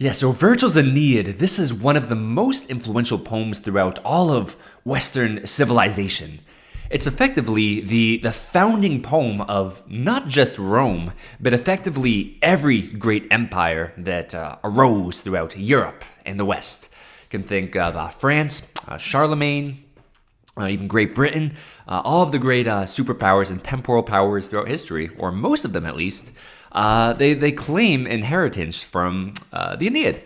Yeah, so Virgil's Aeneid, this is one of the most influential poems throughout all of Western civilization. It's effectively the founding poem of not just Rome, but effectively every great empire that arose throughout Europe and the West. You can think of France, Charlemagne, even Great Britain, all of the great superpowers and temporal powers throughout history, or most of them at least, they claim inheritance from the Aeneid.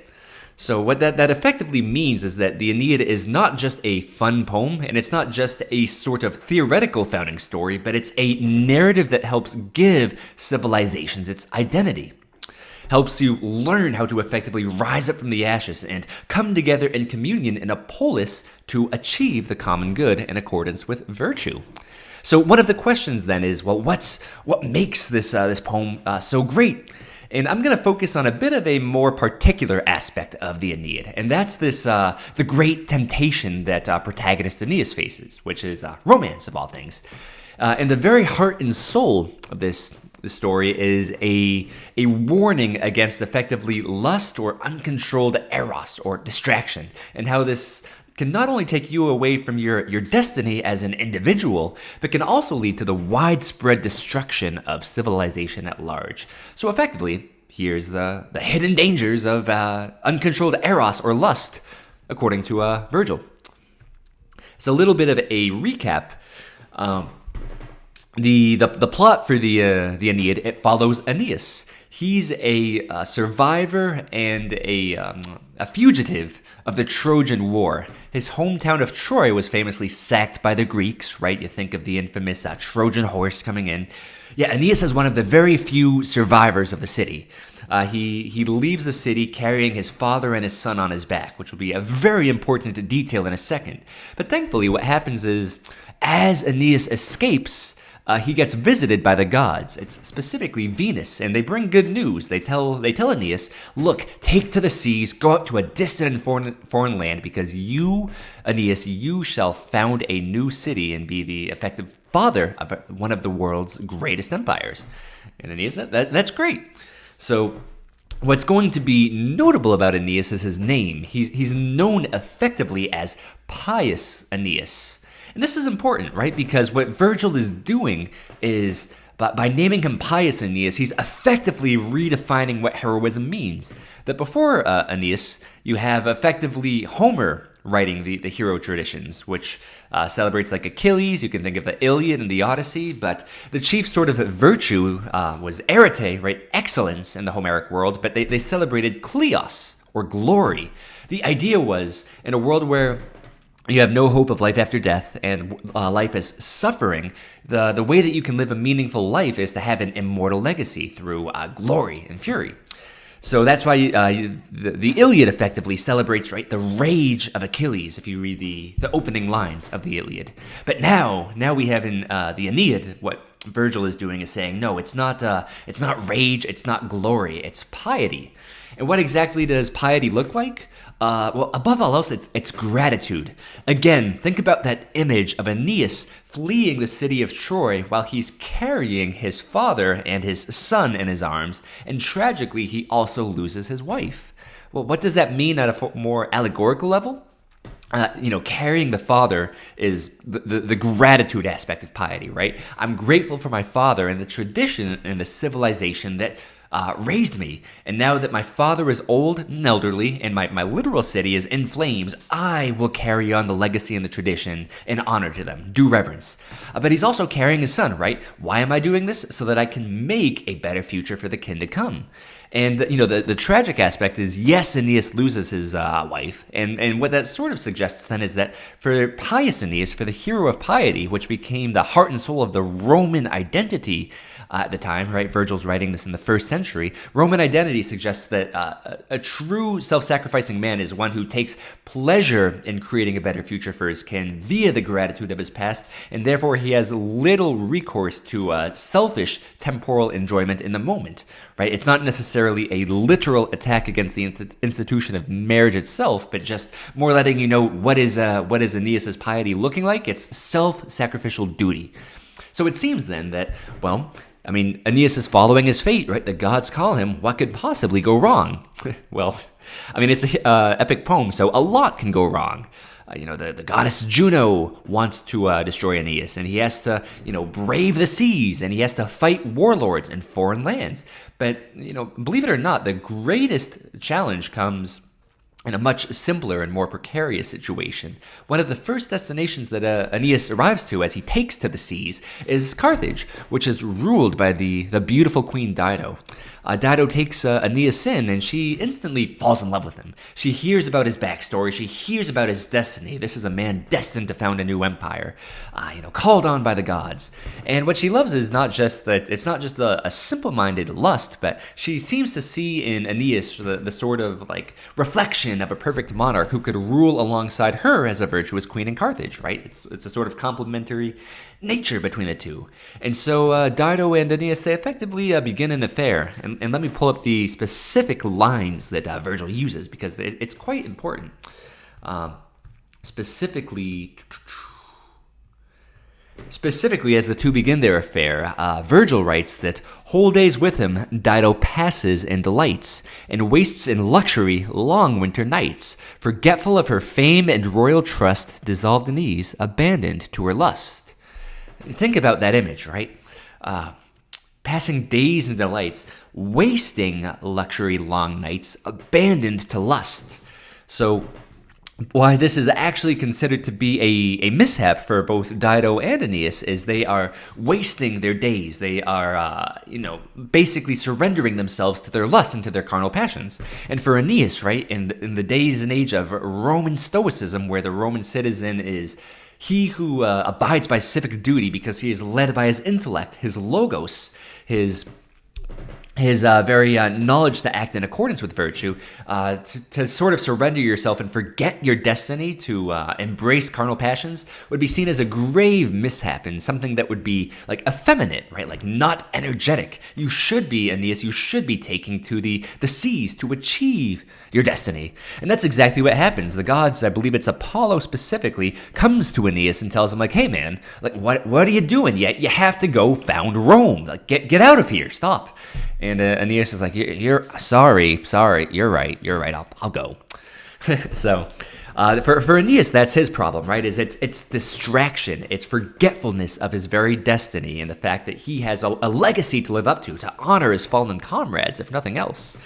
So what that effectively means is that the Aeneid is not just a fun poem, and it's not just a sort of theoretical founding story, but it's a narrative that helps give civilizations its identity. Helps you learn how to effectively rise up from the ashes and come together in communion in a polis to achieve the common good in accordance with virtue. So one of the questions then is, well, what makes this poem so great? And I'm going to focus on a bit of a more particular aspect of the Aeneid, and that's the great temptation that protagonist Aeneas faces, which is romance of all things. And the very heart and soul of this story is a warning against effectively lust or uncontrolled eros or distraction, and how this can not only take you away from your destiny as an individual, but can also lead to the widespread destruction of civilization at large. So effectively, here's the hidden dangers of uncontrolled eros or lust, according to Virgil. It's a little bit of a recap. The plot for the Aeneid, it follows Aeneas. He's a survivor and a fugitive of the Trojan War. His hometown of Troy was famously sacked by the Greeks, right? You think of the infamous Trojan horse coming in. Yeah, Aeneas is one of the very few survivors of the city. He leaves the city carrying his father and his son on his back, which will be a very important detail in a second. But thankfully, what happens is, as Aeneas escapes, he gets visited by the gods. It's specifically Venus, and they bring good news. They tell Aeneas, look, take to the seas, go out to a distant and foreign land, because you, Aeneas, you shall found a new city and be the effective father of one of the world's greatest empires. And Aeneas, that's great. So what's going to be notable about Aeneas is his name. He's known effectively as Pious Aeneas. And this is important, right? Because what Virgil is doing is, by naming him Pious Aeneas, he's effectively redefining what heroism means. That before Aeneas, you have effectively Homer writing the hero traditions, which celebrates like Achilles. You can think of the Iliad and the Odyssey, but the chief sort of virtue was arete, right? Excellence in the Homeric world, but they celebrated kleos, or glory. The idea was, in a world where you have no hope of life after death, and life is suffering, the way that you can live a meaningful life is to have an immortal legacy through glory and fury. So that's why the Iliad effectively celebrates, right, the rage of Achilles, if you read the opening lines of the Iliad. But now we have in the Aeneid, what Virgil is doing is saying, no, it's not rage, it's not glory, it's piety. And what exactly does piety look like? Well, above all else, it's gratitude. Again, think about that image of Aeneas fleeing the city of Troy while he's carrying his father and his son in his arms, and tragically, he also loses his wife. Well, what does that mean at a more allegorical level? Carrying the father is the gratitude aspect of piety, right? I'm grateful for my father and the tradition and the civilization that raised me. And now that my father is old and elderly and my literal city is in flames, I will carry on the legacy and the tradition in honor to them, due reverence. But he's also carrying his son, right? Why am I doing this? So that I can make a better future for the kin to come. And, the tragic aspect is, yes, Aeneas loses his wife. And what that sort of suggests then is that for Pious Aeneas, for the hero of piety, which became the heart and soul of the Roman identity at the time, right? Virgil's writing this in the 1st century. Roman identity suggests that a true self-sacrificing man is one who takes pleasure in creating a better future for his kin via the gratitude of his past, and therefore he has little recourse to selfish temporal enjoyment in the moment, right? It's not necessarily a literal attack against the institution of marriage itself, but just more letting you know what is Aeneas's piety looking like. It's self-sacrificial duty. So it seems then that, well, I mean, Aeneas is following his fate, right? The gods call him. What could possibly go wrong? Well, I mean, it's an epic poem, so a lot can go wrong. The goddess Juno wants to destroy Aeneas, and he has to, brave the seas, and he has to fight warlords in foreign lands. But, believe it or not, the greatest challenge comes in a much simpler and more precarious situation. One of the first destinations that Aeneas arrives to as he takes to the seas is Carthage, which is ruled by the beautiful queen Dido. Dido takes Aeneas in, and she instantly falls in love with him. She hears about his backstory. She hears about his destiny. This is a man destined to found a new empire, called on by the gods. And what she loves is not just that it's not just a simple-minded lust, but she seems to see in Aeneas the sort of like reflection of a perfect monarch who could rule alongside her as a virtuous queen in Carthage, right? It's a sort of complementary nature between the two. And so Dido and Aeneas, they effectively begin an affair. And let me pull up the specific lines that Virgil uses, because it's quite important. Specifically, as the two begin their affair, Virgil writes that whole days with him Dido passes in delights, and wastes in luxury long winter nights, forgetful of her fame and royal trust, dissolved in ease, abandoned to her lust. Think about that image, right? Passing days in delights, wasting luxury long nights, abandoned to lust. So why this is actually considered to be a mishap for both Dido and Aeneas is they are wasting their days. They are, basically surrendering themselves to their lust and to their carnal passions. And for Aeneas, right, in the days and age of Roman Stoicism, where the Roman citizen is he who abides by civic duty because he is led by his intellect, his logos, his very knowledge to act in accordance with virtue, to sort of surrender yourself and forget your destiny to embrace carnal passions would be seen as a grave mishap and something that would be like effeminate, right? Like not energetic. You should be, Aeneas, you should be taking to the seas to achieve your destiny. And that's exactly what happens. The gods, I believe it's Apollo specifically, comes to Aeneas and tells him, like, hey man, like what are you doing? You have to go found Rome. Like get out of here. Stop. And Aeneas is like, you're sorry, you're right, I'll go. So for Aeneas, that's his problem, right? It's distraction, it's forgetfulness of his very destiny, and the fact that he has a legacy to live up to honor his fallen comrades, if nothing else.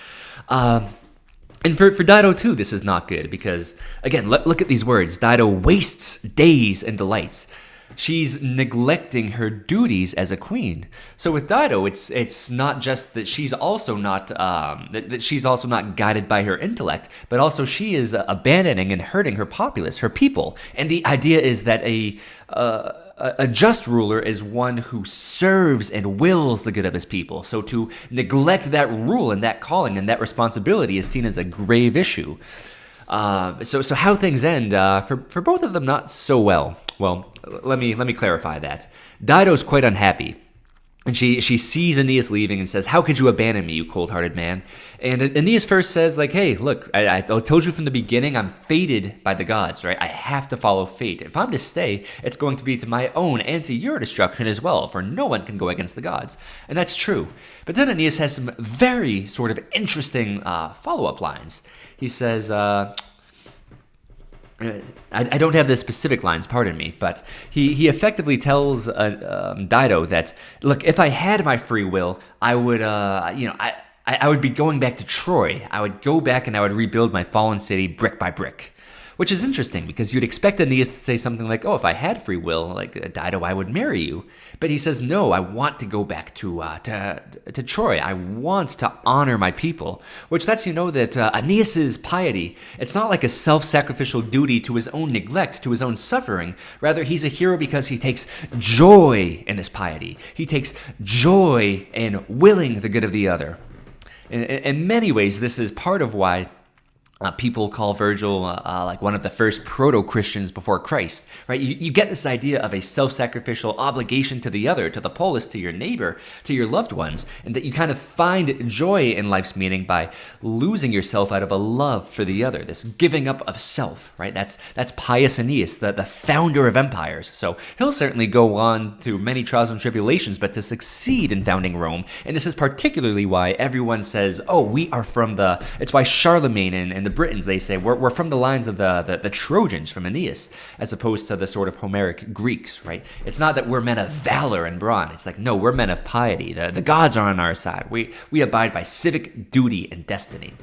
And for Dido, too, this is not good because, again, look at these words. Dido wastes days and delights. She's neglecting her duties as a queen. So with Dido, it's not just that she's also not that she's also not guided by her intellect, but also she is abandoning and hurting her populace, her people. And the idea is that a just ruler is one who serves and wills the good of his people. So to neglect that rule and that calling and that responsibility is seen as a grave issue. So how things end for both of them, not so well. Well, let me clarify that. Dido's quite unhappy. And she sees Aeneas leaving and says, how could you abandon me, you cold-hearted man? And Aeneas first says, like, hey, look, I told you from the beginning I'm fated by the gods, right? I have to follow fate. If I'm to stay, it's going to be to my own and to your destruction as well, for no one can go against the gods. And that's true. But then Aeneas has some very sort of interesting follow-up lines. He says, I don't have the specific lines, pardon me, but he effectively tells Dido that, look, if I had my free will, I would, I would be going back to Troy. I would go back and I would rebuild my fallen city brick by brick. Which is interesting because you'd expect Aeneas to say something like, oh, if I had free will, like Dido, I would marry you. But he says, no, I want to go back to Troy. I want to honor my people. Which lets you know that Aeneas's piety, it's not like a self-sacrificial duty to his own neglect, to his own suffering. Rather, he's a hero because he takes joy in this piety. He takes joy in willing the good of the other. In many ways, this is part of why People call Virgil like one of the first proto-Christians before Christ, right? You get this idea of a self-sacrificial obligation to the other, to the polis, to your neighbor, to your loved ones, and that you kind of find joy in life's meaning by losing yourself out of a love for the other, this giving up of self, right? That's pious Aeneas, the founder of empires. So he'll certainly go on through many trials and tribulations, but to succeed in founding Rome, and this is particularly why everyone says, oh, we are from it's why Charlemagne and the Britons, they say, we're from the lines of the Trojans from Aeneas, as opposed to the sort of Homeric Greeks, right? It's not that we're men of valor and brawn. It's like, no, we're men of piety. The gods are on our side. We abide by civic duty and destiny.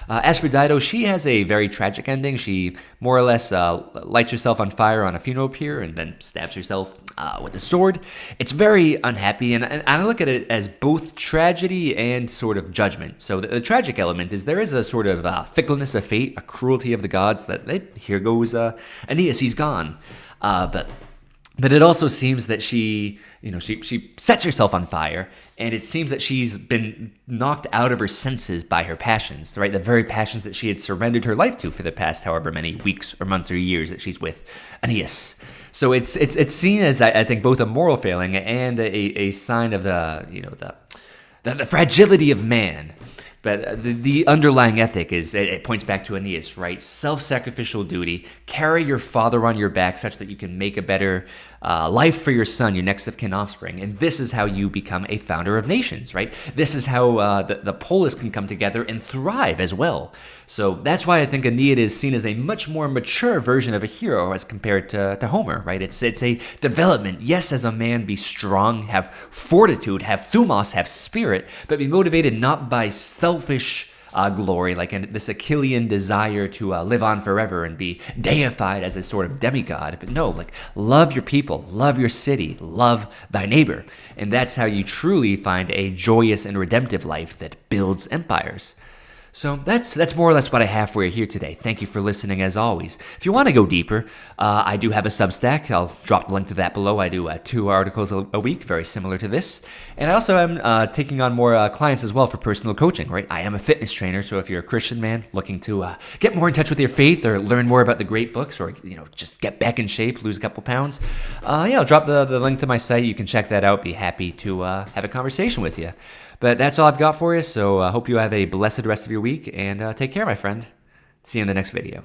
As for Dido, she has a very tragic ending. She more or less lights herself on fire on a funeral pyre and then stabs herself with a sword. It's very unhappy, and I look at it as both tragedy and sort of judgment. So the tragic element is there is a sort of fickleness of fate, a cruelty of the gods here goes Aeneas, he's gone. But it also seems that she sets herself on fire, and it seems that she's been knocked out of her senses by her passions, right? The very passions that she had surrendered her life to for the past however many weeks or months or years that she's with Aeneas. So it's seen as, I think, both a moral failing and a sign of the fragility of man. But the underlying ethic is, it points back to Aeneas, right? Self-sacrificial duty. Carry your father on your back such that you can make a better life for your son, your next of kin offspring. And this is how you become a founder of nations, right? This is how the polis can come together and thrive as well. So that's why I think Aeneid is seen as a much more mature version of a hero as compared to Homer, right? It's a development. Yes, as a man, be strong, have fortitude, have thumos, have spirit, but be motivated not by selfish glory, like this Achillean desire to live on forever and be deified as a sort of demigod. But no, like, love your people, love your city, love thy neighbor. And that's how you truly find a joyous and redemptive life that builds empires. So that's more or less what I have for you here today. Thank you for listening, as always. If you want to go deeper, I do have a Substack. I'll drop the link to that below. I do 2 articles a week, very similar to this. And I also am taking on more clients as well for personal coaching, right? I am a fitness trainer, so if you're a Christian man looking to get more in touch with your faith or learn more about the great books, or just get back in shape, lose a couple pounds, I'll drop the link to my site. You can check that out. Be happy to have a conversation with you. But that's all I've got for you, so I hope you have a blessed rest of your week, and take care, my friend. See you in the next video.